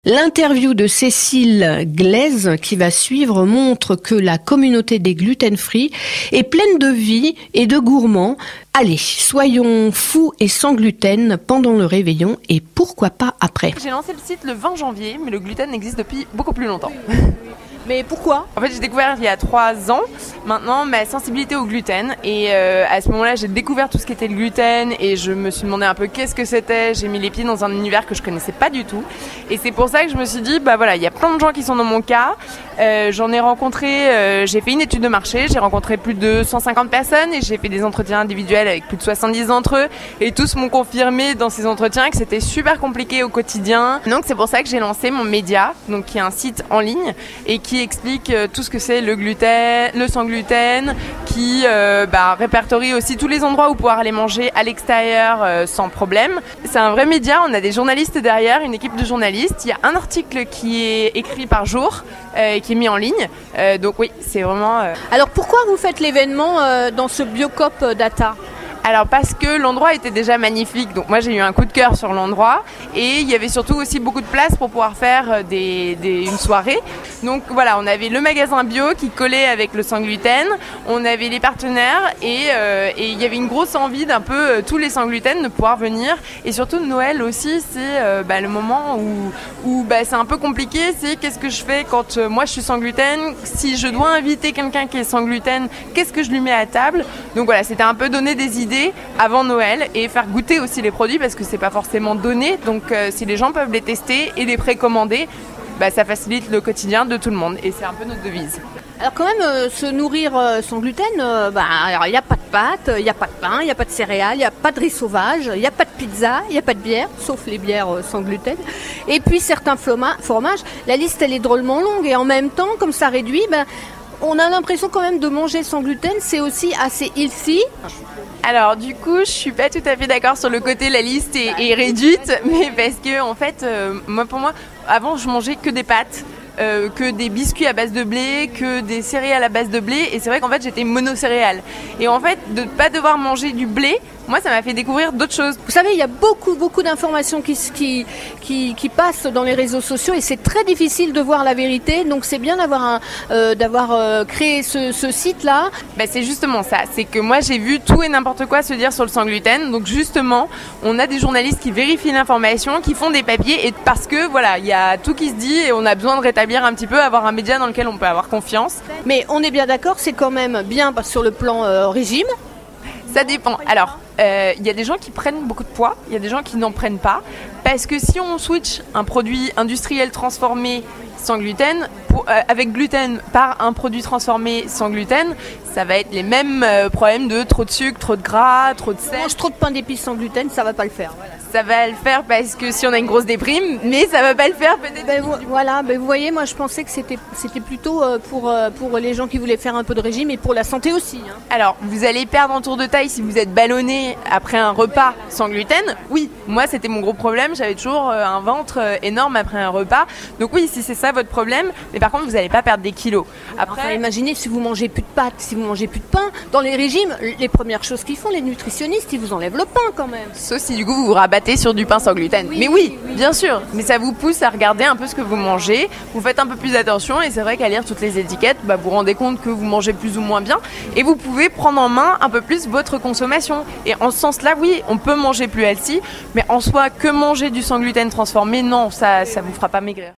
L'interview de Cécile Glaise qui va suivre montre que la communauté des gluten-free est pleine de vie et de gourmands. Allez, soyons fous et sans gluten pendant le réveillon et pourquoi pas après. J'ai lancé le site le 20 janvier, mais le gluten existe depuis beaucoup plus longtemps. Mais pourquoi ? En fait, j'ai découvert il y a 3 ans maintenant ma sensibilité au gluten et à ce moment-là, j'ai découvert tout ce qui était le gluten et je me suis demandé un peu qu'est-ce que c'était. J'ai mis les pieds dans un univers que je connaissais pas du tout et c'est pour ça que je me suis dit bah voilà, il y a plein de gens qui sont dans mon cas. J'en ai rencontré, j'ai fait une étude de marché, j'ai rencontré plus de 150 personnes et j'ai fait des entretiens individuels avec plus de 70 d'entre eux et tous m'ont confirmé dans ces entretiens que c'était super compliqué au quotidien. Donc c'est pour ça que j'ai lancé mon média, donc qui est un site en ligne et qui explique tout ce que c'est le gluten, le sans gluten, qui répertorie aussi tous les endroits où pouvoir aller manger à l'extérieur sans problème. C'est un vrai média, on a des journalistes derrière, une équipe de journalistes. Il y a un article qui est écrit par jour, qui est mis en ligne. Donc oui, c'est vraiment... Alors pourquoi vous faites l'événement dans ce Biocop Data ? Alors parce que l'endroit était déjà magnifique, donc moi j'ai eu un coup de cœur sur l'endroit et il y avait surtout aussi beaucoup de place pour pouvoir faire une soirée. Donc voilà, on avait le magasin bio qui collait avec le sans gluten, on avait les partenaires et il y avait une grosse envie d'un peu tous les sans gluten de pouvoir venir et surtout Noël aussi, c'est le moment où c'est un peu compliqué, c'est qu'est-ce que je fais quand moi je suis sans gluten, si je dois inviter quelqu'un qui est sans gluten, qu'est-ce que je lui mets à table. Donc voilà, c'était un peu donner des idées avant Noël et faire goûter aussi les produits parce que c'est pas forcément donné, donc si les gens peuvent les tester et les précommander, ça facilite le quotidien de tout le monde et c'est un peu notre devise. Alors quand même, se nourrir sans gluten, alors il n'y a pas de pâtes, il n'y a pas de pain, il n'y a pas de céréales, il n'y a pas de riz sauvage, il n'y a pas de pizza, il n'y a pas de bière, sauf les bières sans gluten. Et puis certains fromages, la liste elle est drôlement longue et en même temps, comme ça réduit, on a l'impression quand même de manger sans gluten, c'est aussi assez healthy. Alors du coup, je suis pas tout à fait d'accord sur le côté la liste est réduite, mais parce que en fait, pour moi, avant je mangeais que des pâtes. Que des biscuits à base de blé, que des céréales à base de blé et c'est vrai qu'en fait j'étais monocéréale et en fait de ne pas devoir manger du blé, moi ça m'a fait découvrir d'autres choses. Vous savez, il y a beaucoup d'informations qui passent dans les réseaux sociaux et c'est très difficile de voir la vérité, donc c'est bien d'avoir créé ce site-là. C'est justement ça, c'est que moi j'ai vu tout et n'importe quoi se dire sur le sans gluten, donc justement on a des journalistes qui vérifient l'information, qui font des papiers et parce que voilà, il y a tout qui se dit et on a besoin de rétablir un petit peu, avoir un média dans lequel on peut avoir confiance. Mais on est bien d'accord, c'est quand même bien sur le plan régime. Ça dépend. Alors, il y a des gens qui prennent beaucoup de poids, il y a des gens qui n'en prennent pas. Parce que si on switch un produit industriel transformé sans gluten, avec gluten par un produit transformé sans gluten, ça va être les mêmes problèmes de trop de sucre, trop de gras, trop de sel. Si on mange trop de pain d'épices sans gluten, ça va pas le faire. Voilà. Ça va le faire parce que si on a une grosse déprime, mais ça va pas le faire peut-être. Vous voyez, moi je pensais que c'était plutôt pour les gens qui voulaient faire un peu de régime et pour la santé aussi. Hein. Alors, vous allez perdre en tour de taille si vous êtes ballonné après un repas sans gluten. Oui, moi c'était mon gros problème, j'avais toujours un ventre énorme après un repas. Donc oui, si c'est ça votre problème, mais par contre vous n'allez pas perdre des kilos. Après, imaginez si vous mangez plus de pâtes, si vous mangez plus de pain, dans les régimes, les premières choses qu'ils font, les nutritionnistes, ils vous enlèvent le pain quand même. Sauf si du coup vous vous rabattez sur du pain sans gluten. Oui, mais oui, bien sûr. Mais ça vous pousse à regarder un peu ce que vous mangez. Vous faites un peu plus attention et c'est vrai qu'à lire toutes les étiquettes, vous vous rendez compte que vous mangez plus ou moins bien et vous pouvez prendre en main un peu plus votre consommation. Et en ce sens-là, oui, on peut manger plus healthy, mais en soi, que manger du sans gluten transformé, non, ça vous fera pas maigrir.